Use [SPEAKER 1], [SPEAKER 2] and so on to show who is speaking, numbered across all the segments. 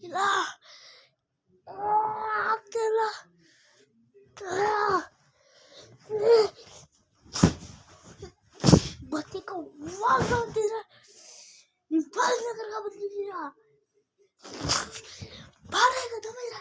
[SPEAKER 1] ಇಲ್ಲ ಆಗ್ತಿಲ್ಲ. ಬತ್ತಿಕ ಅಂತಿದ್ರ ನೀವು ಬಾಲನಗರ್ಗ ಬಂದಿದ್ದೀರಾ? ಬಾರಾಗ ತಮಿಳ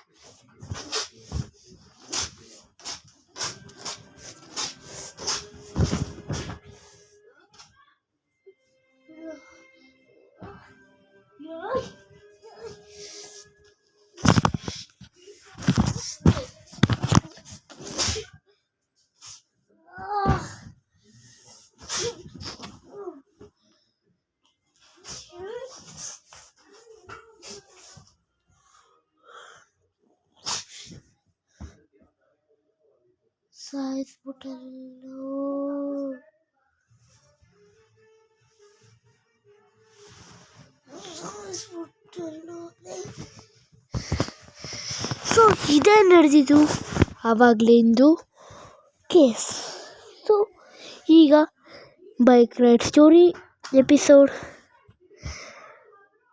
[SPEAKER 1] ಸಾಯಿಸ್ಬಿಟ್ಟಲ್ಲೋ. ಸೊ ಇದೇ ನಡೆದಿದ್ದು ಆವಾಗಲಿಂದು ಕೇಸ್. ಸೊ ಈಗ ಬೈಕ್ ರೈಡ್ ಸ್ಟೋರಿ ಎಪಿಸೋಡ್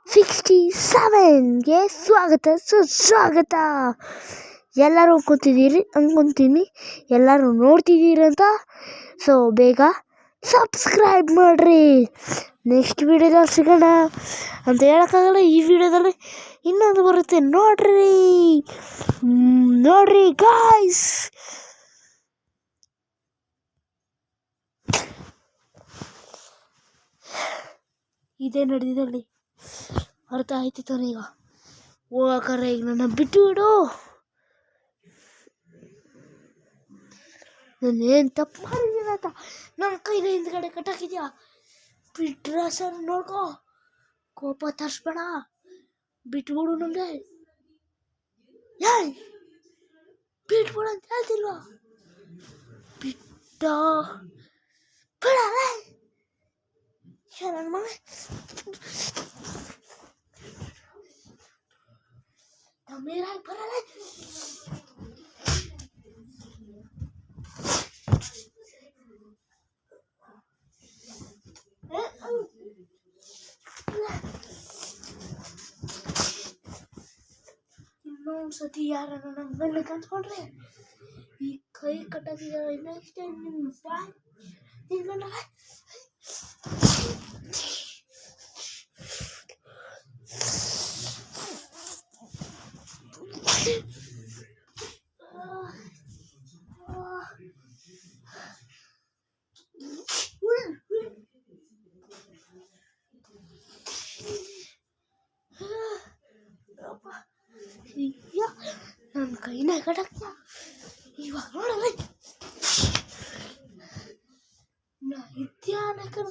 [SPEAKER 1] 67ಗೆ ಸುಸ್ವಾಗತ. ಎಲ್ಲರೂ ಅನ್ಕೊಂತೀನಿ ಎಲ್ಲರೂ ನೋಡ್ತಿದ್ದೀರಂತ. ಸೊ ಬೇಗ ಸಬ್ಸ್ಕ್ರೈಬ್ ಮಾಡಿರಿ. ನೆಕ್ಸ್ಟ್ ವಿಡಿಯೋದಲ್ಲಿ ಸಿಗೋಣ ಅಂತ ಹೇಳೋಕ್ಕಾಗಲ್ಲ. ಈ ವಿಡಿಯೋದಲ್ಲಿ ಇನ್ನೊಂದು ಬರುತ್ತೆ, ನೋಡ್ರಿ ಗಾಯ್ಸ್. ಇದೇ ನಡೆದಿದ್ದಲ್ಲಿ ಅರ್ಥ ಆಯ್ತು ತಾನೆ. ಈಗ ಹೋಗಕ್ಕಾರ ಈಗ ನನ್ನ ಬಿಟ್ಟು ಬಿಡು. ನಾನು ಏನು ತಪ್ಪು ಮಾಡಿದ್ದೀನಿ ಅಂತ ನನ್ನ ಕೈನ ಹಿಂದ್ಗಡೆ ಕಟ್ಟಾಕಿದ್ಯಾ? ಬಿಟ್ರ ಸರ್ ನೋಡ್ಕೊ, ಕೋಪ ತರಿಸ್ಬೇಡ, ಬಿಟ್ಬಿಡು. ನಮಗೆ ಬಿಟ್ಬಿಡು ಅಂತ ಹೇಳ್ತಿಲ್ವಾ? ಬಿಟ್ಟ ಬಿಡ ನನ್ನ ಮಗ. ತಮ್ಮೀರಾಗಿ ಬರಲ್ಲ. ಇನ್ನೊಂದ್ಸತಿ ಯಾರನ್ನ ನನ್ನ ಮೇಲೆ ಕಂಡ್ಕೊಂಡ್ರೆ ಈ ಕೈ ಕಟ್ಟಾಕಿದ್ದಾರೆ. ನೆಕ್ಸ್ಟ್ ಟೈಮ್ ನಿಮ್ಮ ಬಾಯ್ ನಿಂತ್ಕೊಂಡಾಗ ನನ್ನ ಕೈನ ಕಟ್ಟಾಕ್ತ. ಇವಾಗ ನೋಡಲ್ಲ ಇತ್ಯಾನಕರು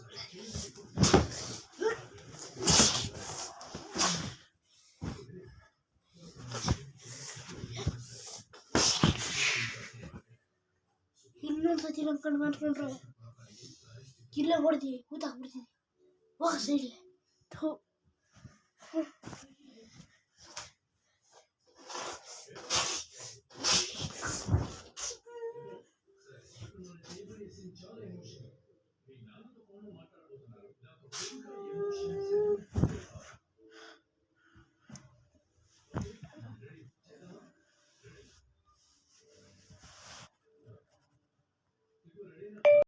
[SPEAKER 1] ಇನ್ನೊಂದ್ಸತಿ ನಮ್ಮ ಕಣ್ಣು ಮಾಡ್ಕೊಂಡ್ರೆ ಇಲ್ಲ ಹೊಡ್ತೀವಿ, ಕೂತಾಕ್ಬಿಡ್ತೀವಿ. ಹೋಗ ಸೈಡ್ಗೆ.